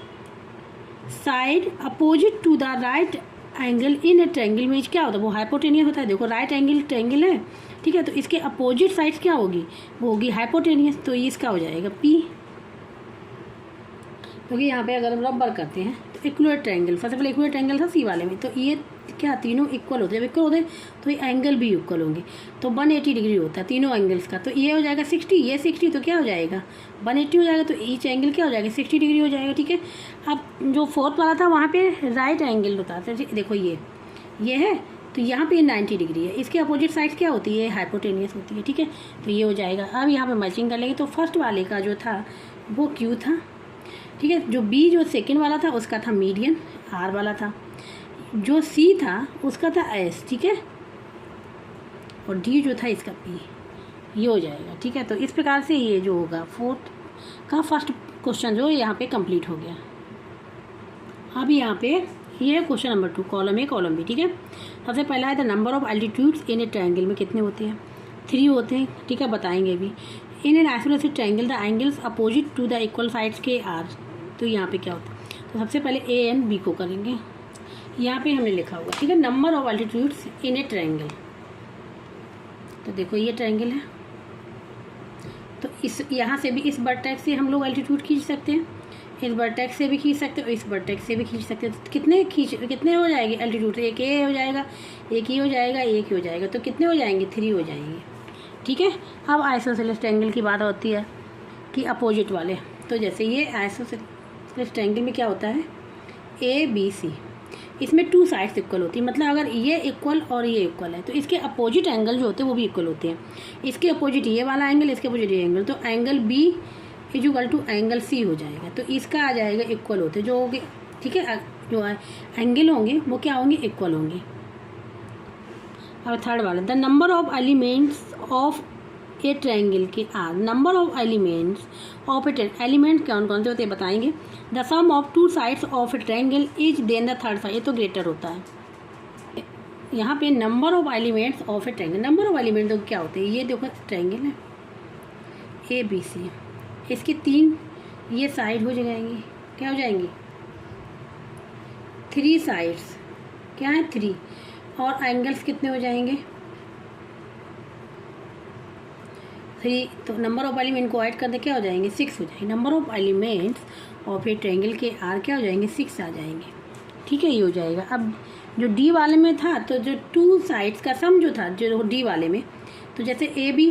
side opposite to the right angle in a triangle में क्या होता है, वो हाइपोटेनियस होता है। देखो राइट एंगल ट्रायंगल है, ठीक है, तो इसके अपोजिट साइड्स क्या होगी, वो होगी हाइपोटेनियस, तो ये इसका हो जाएगा पी। क्योंकि यहाँ पे अगर हम रबर करते हैं तो इक्वल ट्रायंगल, सबसे पहले इक्वल ट्रायंगल था सी वाले में, तो ये क्या तीनों इक्वल होते हैं, जब इक्वल होते हैं तो ये एंगल भी इक्वल होंगे, तो 180 डिग्री होता है तीनों एंगल्स का, तो ये हो जाएगा 60, ये 60, तो क्या हो जाएगा 180 हो जाएगा, तो ईच एंगल क्या हो जाएगा 60 डिग्री हो जाएगा। ठीक है, अब जो फोर्थ वाला था वहाँ पे राइट एंगल होता है, देखो ये है, तो यहाँ पे 90 डिग्री है, इसके अपोजिट साइड क्या होती है, हाइपोटेनियस होती है। ठीक है, तो ये हो जाएगा। अब यहाँ पे मैचिंग कर लेंगे, तो फर्स्ट वाले का जो था वो क्यू था, ठीक है, जो बी जो सेकंड वाला था उसका था मीडियन, आर वाला था, जो सी था उसका था एस, ठीक है, और डी जो था इसका पी, ये हो जाएगा। ठीक है, तो इस प्रकार से ये जो होगा फोर्थ का फर्स्ट क्वेश्चन जो यहाँ पे कंप्लीट हो गया। अब यहाँ पे ये है question number 2, column a column b. ठीक है, सबसे पहला है the number of altitudes in a triangle में कितने होते हैं, 3 होते हैं। ठीक है, बताएंगे भी। In an isolated triangle the angles opposite to the equal sides के आर, तो यहाँ पे क्या होता है, तो सबसे पहले ए एंड बी को करेंगे, यहाँ पे हमने लिखा होगा। ठीक है, number of altitudes in a triangle, तो देखो ये ट्रायंगल है, तो इस यहाँ से भी इस वर्टेक्स से हम लोग एल्टीट्यूड खींच सकते हैं, इस वर्टेक्स से भी खींच सकते हो, इस वर्टेक्स से भी खींच सकते हो। तो कितने हो जाएंगे एल्टीट्यूड? एक ये हो जाएगा, एक ही हो जाएगा, एक ही हो जाएगा, तो कितने हो जाएंगे? 3 हो जाएंगे। ठीक है। अब आइसोसेलेस ट्रायंगल की बात होती है कि अपोजिट वाले, तो जैसे ये आइसोसेलेस ट्रायंगल में क्या होता है, ABC, इसमें 2 साइड्स इक्वल होती है, मतलब अगर ये इक्वल और ये इक्वल है तो इसके अपोजिट एंगल जो होते हैं वो भी इक्वल होते हैं। इसके अपोजिट ये वाला एंगल, इसके अपोजिट ये एंगल, तो angle B equal to angle C हो जाएगा, तो इसका आ जाएगा इक्वल होते जो होंगे। ठीक है, जो एंगल होंगे वो क्या होंगे, इक्वल होंगे। अब थर्ड वाला, the number of elements of a triangle के are, number of elements of a element कौन कौन से होते हैं बताएंगे। The sum of 2 sides of a triangle is then the third side, ये तो ग्रेटर होता है। यहाँ पे number of elements of a triangle, number of element तो क्या होते हैं, ये देखो ट्रायंगल है ABC, इसके 3 ये साइड हो जाएंगी, क्या हो जाएंगी, 3 साइड्स, क्या है 3, और एंगल्स कितने हो जाएंगे 3, तो नंबर ऑफ एलिमेंट को ऐड करते क्या हो जाएंगे 6 हो जाएंगे। Number of elements of a triangle के आर क्या हो जाएंगे 6 आ जाएंगे। ठीक है, ये हो जाएगा। अब जो डी वाले में था तो जो 2 साइड्स का सम जो था जो डी वाले में, तो जैसे AB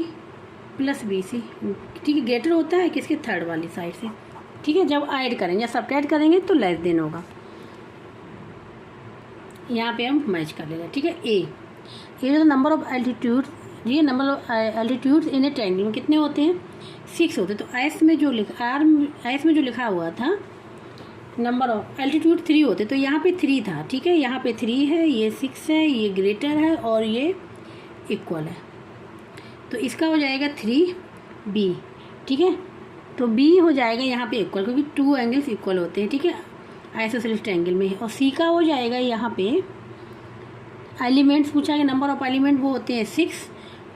प्लस BC, ठीक है, ग्रेटर होता है किसके, थर्ड वाली साइड से। ठीक है, जब ऐड करेंगे या सब्ट्रैक्ट करेंगे तो लेस देन होगा। यहाँ पे हम मैच कर लेंगे। ठीक है, ये जो नंबर ऑफ एल्टीट्यूड, ये number of altitudes in a triangle में कितने होते हैं 6 होते हैं। तो एस में जो लिखा हुआ था नंबर ऑफ एल्टीट्यूड 3 होते, तो यहाँ पे 3 था। ठीक है, यहाँ पे 3 है, ये 6 है, ये ग्रेटर है और ये इक्वल है, तो इसका हो जाएगा 3B। ठीक है, तो B हो जाएगा यहाँ पे इक्वल, क्योंकि 2 एंगल्स इक्वल होते हैं। ठीक है, आइसोसेलेस ट्रायंगल में। और C का हो जाएगा यहाँ पे एलिमेंट्स पूछा है, नंबर ऑफ एलिमेंट वो होते हैं 6,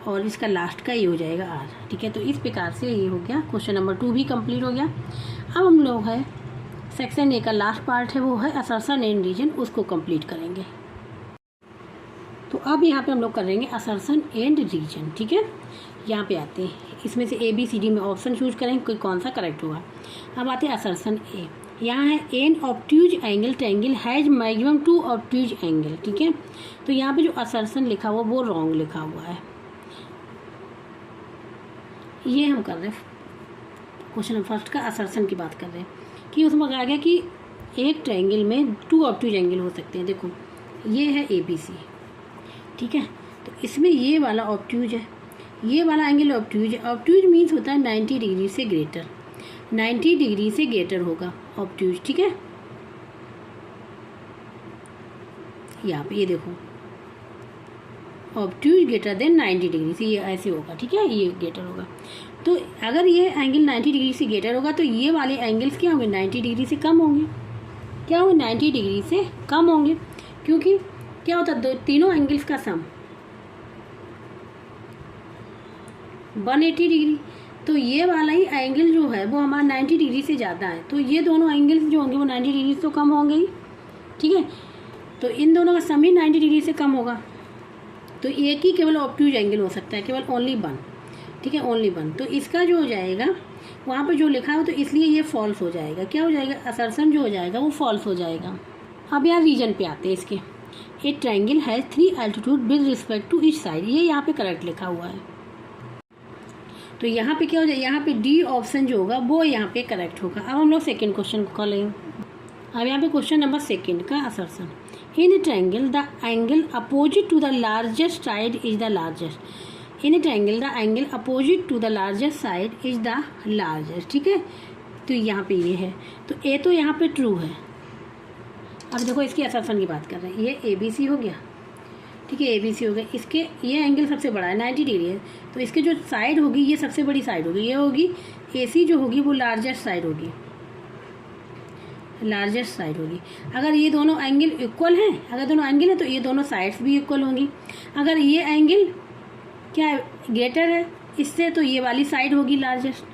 और इसका लास्ट का ये हो जाएगा R। ठीक है, तो इस प्रकार से ये हो गया, क्वेश्चन नंबर 2 भी कंप्लीट हो गया। अब हम लोग है सेक्शन A का लास्ट पार्ट है, वो है असर्शन एंड रीजन, उसको कंप्लीट करेंगे। तो अब यहाँ पे हम लोग करेंगे असर्शन एंड रीजन। ठीक है, यहाँ पे आते हैं, इसमें से ABCD में ऑप्शन चूज करेंगे, कोई कौन सा करेक्ट होगा। अब आते हैं असर्शन A, यहाँ है an obtuse angle triangle has maximum 2 obtuse angle. ठीक है, तो यहाँ पे जो असर्शन लिखा हुआ वो रॉन्ग लिखा हुआ है। ये हम कर रहे हैं क्वेश्चन फर्स्ट का असर्शन की बात कर रहे हैं कि उसमें आ गया कि एक ट्रायंगल में 2 ऑब्ट्यूज एंगल हो सकते हैं। देखो ये है ABC, ठीक है, तो इसमें ये वाला ऑब्ट्यूज है, ये वाला एंगल ऑब्ट्यूज है। ऑब्ट्यूज मीन्स होता है 90 डिग्री से ग्रेटर, 90 डिग्री से ग्रेटर होगा ऑब्ट्यूज। ठीक है, यहाँ पे ये देखो ऑब्ट्यूज ग्रेटर देन 90 डिग्री से, ये ऐसे होगा। ठीक है, ये ग्रेटर होगा। तो अगर ये एंगल 90 डिग्री से ग्रेटर होगा तो ये वाले एंगल्स क्या होंगे 90 डिग्री से कम होंगे। क्या होंगे 90 डिग्री से कम होंगे, क्योंकि क्या होता है तीनों एंगल्स का सम 180 डिग्री, तो ये वाला ही एंगल जो है वो हमारा 90 डिग्री से ज़्यादा है, तो ये दोनों एंगल्स जो होंगे वो 90 डिग्री से तो कम होंगे ही। ठीक है, तो इन दोनों का सम ही 90 डिग्री से कम होगा, तो एक ही केवल ऑब्ट्यूज एंगल हो सकता है, केवल ओनली 1। ठीक है, ओनली 1, तो इसका जो हो जाएगा वहाँ पे जो लिखा है तो इसलिए ये फॉल्स हो जाएगा। क्या हो जाएगा, असर्शन जो हो जाएगा वो फॉल्स हो जाएगा। अब यहाँ रीजन पे आते हैं इसके, a triangle has 3 altitude with respect to each side, ये यहाँ पे करेक्ट लिखा हुआ है। तो यहाँ पे क्या हो जाएगा, यहाँ पे डी ऑप्शन जो होगा वो यहाँ पे करेक्ट होगा। अब हम लोग सेकेंड क्वेश्चन को लेंगे। अब यहाँ पे क्वेश्चन नंबर 2 का assertion, in a triangle the angle opposite to the largest side is the largest. In a triangle the angle opposite to the largest side is the largest. ठीक है, तो यहाँ पे ये है, तो ए तो यहाँ पे ट्रू है। अब देखो इसकी असर्शन की बात कर रहे हैं, ये ABC हो गया। ठीक है, ABC हो गया, इसके ये एंगल सबसे बड़ा है 90 डिग्री है, तो इसके जो साइड होगी ये सबसे बड़ी साइड होगी, ये होगी AC जो होगी वो लार्जेस्ट साइड होगी, लार्जेस्ट साइड होगी। अगर ये दोनों एंगल इक्वल हैं, अगर दोनों एंगल है तो ये दोनों साइड्स भी इक्वल होंगी। अगर ये एंगल क्या ग्रेटर है इससे, तो ये वाली साइड होगी लार्जेस्ट।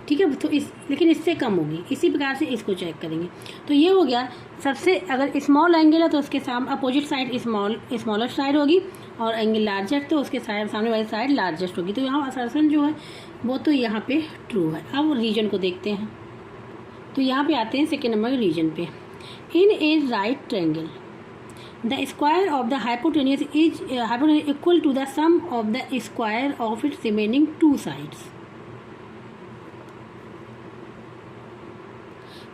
ठीक है, तो लेकिन इससे कम होगी। इसी प्रकार से इसको चेक करेंगे। तो ये हो गया सबसे, अगर स्मॉल एंगल है तो उसके सामने अपोजिट साइड स्मॉलर साइड होगी, और एंगल लार्जेस्ट तो उसके सामने वाली साइड लार्जेस्ट होगी। तो यहाँ असर्शन जो है वो तो यहाँ पे ट्रू है। अब रीजन को देखते हैं। तो यहाँ पे आते हैं सेकेंड नंबर रीजन पे। In a right triangle the square of the hypotenuse is equal to the sum of the square of its remaining two sides.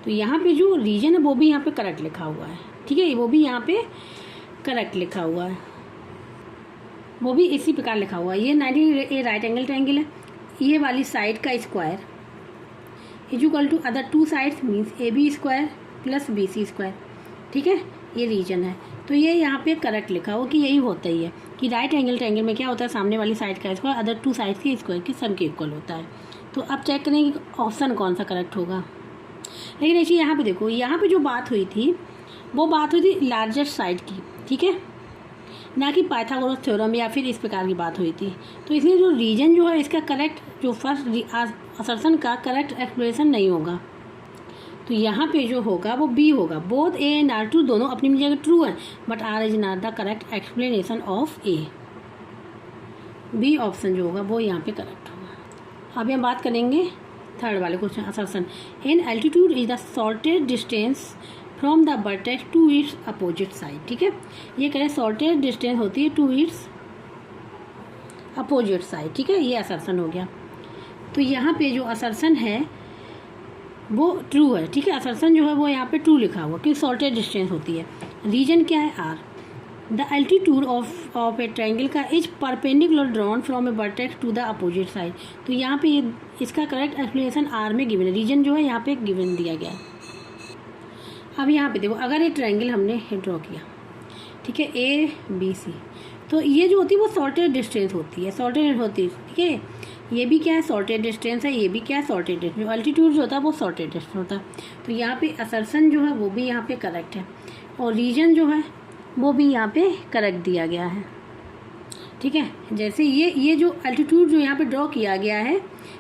तो यहाँ पे जो रीजन है वो भी यहाँ पे करेक्ट लिखा हुआ है, ठीक है, वो भी यहाँ पे करेक्ट लिखा हुआ है, वो भी इसी प्रकार लिखा हुआ है। ये 90 ए राइट एंगल ट्रायंगल है, ये वाली साइड का square is equal to other two sides means A B square plus B C square, ठीक है, ये रीजन है। तो ये यहाँ पे करेक्ट लिखा हो कि यही होता ही है कि राइट एंगल ट्रायंगल में क्या होता है, सामने वाली साइड का स्क्वायर अदर टू साइड्स के स्क्वायर के सम के इक्वल होता है। तो अब चेक करेंगे ऑप्शन कौन सा करेक्ट होगा। लेकिन ऐसे यहाँ पे देखो, यहाँ पे जो बात हुई थी वो बात हुई थी लार्जेस्ट साइड की, ठीक है, ना कि पाइथागोरस थ्योरम या फिर इस प्रकार की बात हुई थी। तो इसलिए जो रीजन जो है इसका करेक्ट, जो फर्स्ट असर्शन का करेक्ट एक्सप्लेनेशन नहीं होगा। तो यहाँ पे जो होगा वो बी होगा। Both A and R true, दोनों अपनी जगह ट्रू है, but R is not the correct explanation of A. B option जो होगा वो यहाँ पे करेक्ट होगा। अभी हम बात करेंगे थर्ड वाले question, assertion. In altitude is the shortest distance from the vertex to its opposite side, ठीक है, ये कह रहे हैं शॉर्टेस्ट डिस्टेंस होती है टू इट्स अपोजिट साइड, ठीक है, ये असर्शन हो गया। तो यहाँ पे जो असर्शन है वो ट्रू है, ठीक है, असर्शन जो है वो यहाँ पे ट्रू लिखा हुआ क्योंकि शॉर्टेस्ट डिस्टेंस होती है। रीजन क्या है, R. The altitude of a triangle का is perpendicular drawn from a vertex to the opposite side. तो यहाँ पे ये इसका करेक्ट एक्सप्लेनेशन आर में गिवन है, रीजन जो है यहाँ पे गिवन दिया गया है। अब यहाँ पे देखो, अगर ये ट्रायंगल हमने ड्रॉ किया, ठीक है, ए बी सी, तो ये जो होती है वो शॉर्टेस्ट डिस्टेंस होती है, शॉर्टेस्ट होती है, ठीक है, ये भी क्या है शॉर्टेस्ट डिस्टेंस है, ये भी क्या है शॉर्टेस्ट डिस्टेंस, अल्टीट्यूड जो होता है वो शॉर्टेस्ट डिस्टेंस होता है। तो यहाँ पे असर्शन जो है वो भी यहाँ पे करेक्ट है और रीजन जो है वो भी यहाँ पे करेक्ट दिया गया है, ठीक है। जैसे ये जो अल्टीट्यूड जो यहाँ पे ड्रॉ किया गया है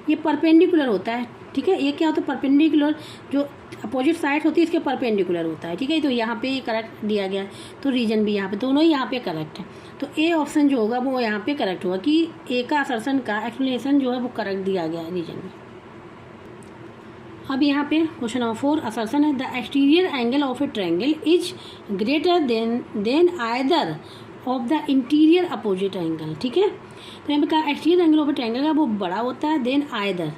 ये परपेंडिकुलर होता है, ठीक है, ये क्या होता है परपेंडिकुलर, जो अपोजिट साइड होती है इसके परपेंडिकुलर होता है, ठीक है। तो यहाँ पे ये करेक्ट दिया गया है, तो रीजन भी यहाँ पे, दोनों ही यहाँ पे करेक्ट है। तो ए ऑप्शन जो होगा वो यहाँ पे करेक्ट होगा कि ए का असर्शन का एक्सप्लेनेशन जो है वो करेक्ट दिया गया है रीजन में। अब यहाँ पे क्वेश्चन नंबर 4 असर्शन है, the exterior angle of a triangle is greater than either of the interior opposite angle, ठीक है। तो यहाँ पे कहा exterior angle of a triangle का वो बड़ा होता है then either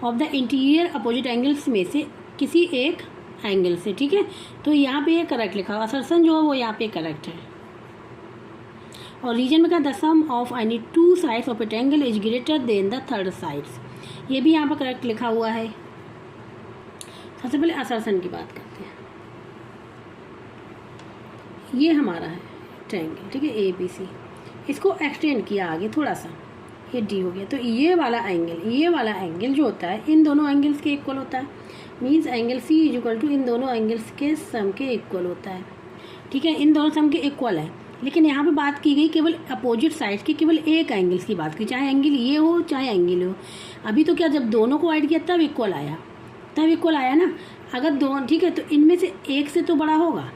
of the interior opposite angles में से किसी एक एंगल से, ठीक है। तो यहाँ पे ये करेक्ट लिखा, असर्शन जो है वो यहाँ पे करेक्ट है। और रीजन में कहा the sum of any two sides of a triangle is greater than the third sides, ये भी यहाँ पर करेक्ट लिखा हुआ है। सबसे पहले असर्शन की बात करते हैं। ये हमारा है ट्रायंगल, ठीक है, ए बी सी, इसको एक्सटेंड किया आगे थोड़ा सा, ये डी हो गया। तो ये वाला एंगल जो होता है इन दोनों एंगल्स के इक्वल होता है, means angle C is equal to इन दोनों एंगल्स के सम के इक्वल होता है, ठीक है, इन दोनों सम के इक्वल है। लेकिन यहाँ पे बात की गई केवल अपोजिट साइड की, केवल एक एंगल्स की बात की, चाहे एंगल ये हो चाहे एंगल हो। अभी तो क्या, जब दोनों को ऐड किया तब इक्वल आया ना। अगर दोनों, ठीक है, तो इनमें से एक से तो बड़ा होगा,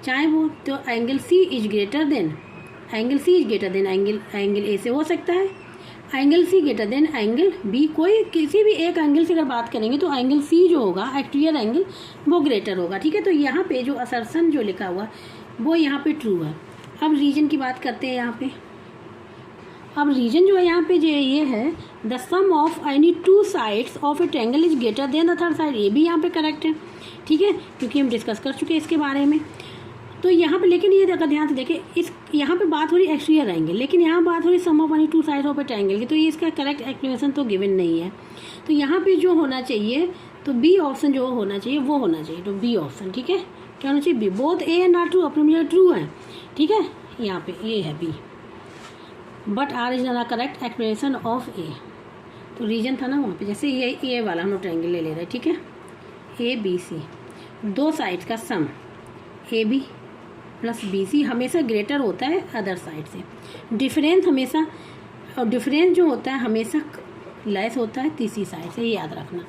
चाहे वो, तो angle C is greater than angle A से हो सकता है, angle C greater than angle B, कोई किसी भी एक एंगल से अगर बात करेंगे तो एंगल सी जो होगा एक्सटीरियर एंगल वो ग्रेटर होगा, ठीक है। तो यहाँ पे जो असर्शन जो लिखा हुआ वो यहाँ पे ट्रू है। अब रीजन की बात करते हैं यहाँ पे। अब रीजन जो है यहाँ पे जो ये है the sum of any two sides of a triangle is greater than the third side, ये भी यहाँ पे करेक्ट है, ठीक है, क्योंकि हम डिस्कस कर चुके हैं इसके बारे में। तो यहाँ पे लेकिन ये अगर ध्यान से देखें, इस यहाँ पे बात हो रही एक्सटीरियर एंगल, लेकिन यहाँ बात हो रही sum of any two sides of a triangle की, तो ये इसका करेक्ट एक्सप्लेनेशन तो गिवन नहीं है। तो यहाँ पे जो होना चाहिए, तो बी ऑप्शन जो होना चाहिए वो होना चाहिए, तो बी ऑप्शन, ठीक है, क्या होना चाहिए, B. Both A and R true, अपने में ट्रू है, ठीक है, यहाँ पे ये है B, but R is the correct explanation of A. तो रीजन था ना वहाँ पे, जैसे ये ए वाला हम लोग ट्रायंगल ले रहे हैं, ठीक है, ए बी सी, दो साइड्स का sum A B plus B C हमेशा ग्रेटर होता है अदर साइड से, डिफरेंस हमेशा, और डिफरेंस जो होता है हमेशा लेस होता है तीसरी साइड से, ये याद रखना,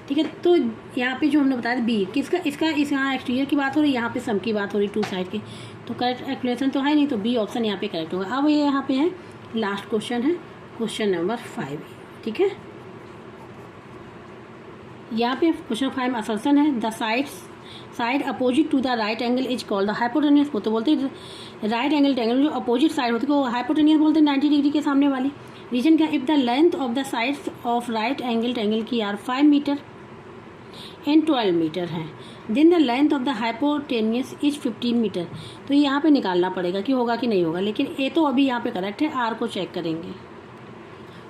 ठीक है। तो यहाँ पे जो हमने बताया बी किसका, इसका, इस यहाँ एक्सटीरियर की बात हो रही है, यहाँ पे सम की बात हो रही है टू साइड की, तो करेक्ट एक्सप्लेनेशन तो है नहीं, तो बी ऑप्शन यहाँ पे करेक्ट होगा। अब ये यहाँ पे है लास्ट क्वेश्चन है, क्वेश्चन नंबर 5, ठीक है। यहाँ पे क्वेश्चन 5 असर्शन है, the side opposite to the right angle is called the hypotenuse. वो तो बोलते हैं राइट एंगल ट्रायंगल जो अपोजिट साइड होती है वो हाइपोटेनियस बोलते हैं, 90 डिग्री के सामने वाली। रीजन क्या, if the length of the sides of right angle triangle की आर 5 मीटर एंड 12 मीटर है, then the length of the hypotenuse is 15 metre. तो यहाँ पे निकालना पड़ेगा कि होगा कि नहीं होगा, लेकिन ए तो अभी यहाँ पे करेक्ट है, आर को चेक करेंगे।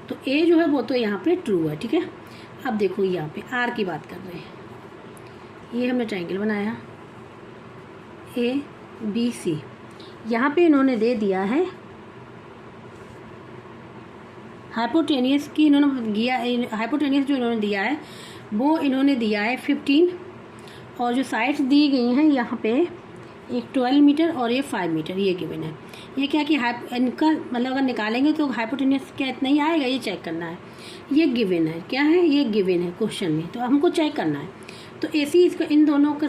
तो ए जो है वो तो यहाँ पे ट्रू है, ठीक है। अब देखो यहाँ पे आर की बात कर रहे हैं, ये हमने ट्रायंगल बनाया ए बी सी, यहाँ पे इन्होंने दे दिया है हाइपोटेनियस की, हाइपोटेनियस जो इन्होंने दिया है वो इन्होंने दिया है 15, और जो साइड्स दी गई हैं यहाँ पे एक 12 मीटर और ये 5 मीटर, ये गिवन है। ये क्या कि इनका मतलब अगर निकालेंगे तो हाइपोटेनियस क्या इतना ही आएगा, ये चेक करना है। ये गिवन है, क्या है, ये गिवन है क्वेश्चन में, तो हमको चेक करना है। तो ए सी इसका इन दोनों का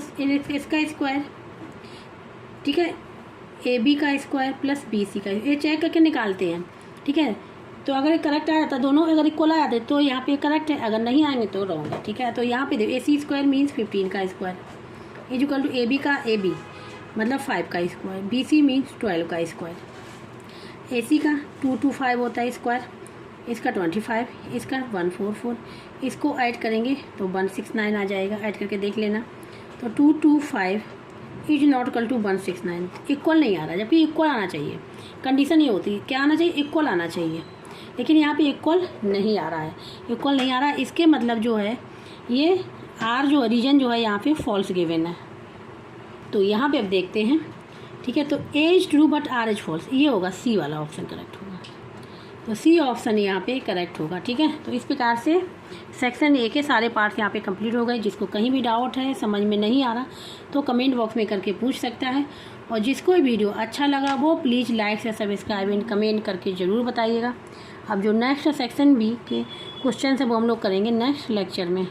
इसका स्क्वायर, ठीक है, ए बी का स्क्वायर प्लस बी सी का, ये चेक करके निकालते हैं, ठीक है। तो अगर करेक्ट आया था, दोनों अगर इक्वल आया था तो यहाँ पे करेक्ट है, अगर नहीं आएंगे तो रॉन्ग है, ठीक है। तो यहाँ पे देखो ए सी स्क्वायर मीन्स 15 का square is equal to A B का ए बी मतलब 5 का स्क्वायर, बी सी मीन्स 12 का स्क्वायर, ए सी का 225 होता है स्क्वायर, इसका 25, इसका 144, इसको ऐड करेंगे तो 169 आ जाएगा, ऐड करके देख लेना। तो 225 is not equal to 169, equal नहीं आ रहा, जबकि इक्वल आना चाहिए। कंडीशन ये होती है, क्या आना चाहिए, इक्वल आना चाहिए, लेकिन यहाँ पे इक्वल नहीं आ रहा है, इक्वल नहीं आ रहा है। इसके मतलब जो है ये आर जो रीजन जो है यहाँ पे फॉल्स गिवन है। तो यहाँ पे अब देखते हैं, ठीक है। तो A is true but R is false, ये होगा सी वाला ऑप्शन करेक्ट होगा, तो सी ऑप्शन यहाँ पे करेक्ट होगा, ठीक है। तो इस प्रकार से सेक्शन ए के सारे पार्ट्स यहाँ पे कंप्लीट हो गए। जिसको कहीं भी डाउट है, समझ में नहीं आ रहा, तो कमेंट बॉक्स में करके पूछ सकता है, और जिसको वीडियो अच्छा लगा वो प्लीज़ लाइक से सब्सक्राइब एंड कमेंट करके ज़रूर बताइएगा। अब जो नेक्स्ट सेक्शन बी के क्वेश्चन है वो हम लोग करेंगे नेक्स्ट लेक्चर में।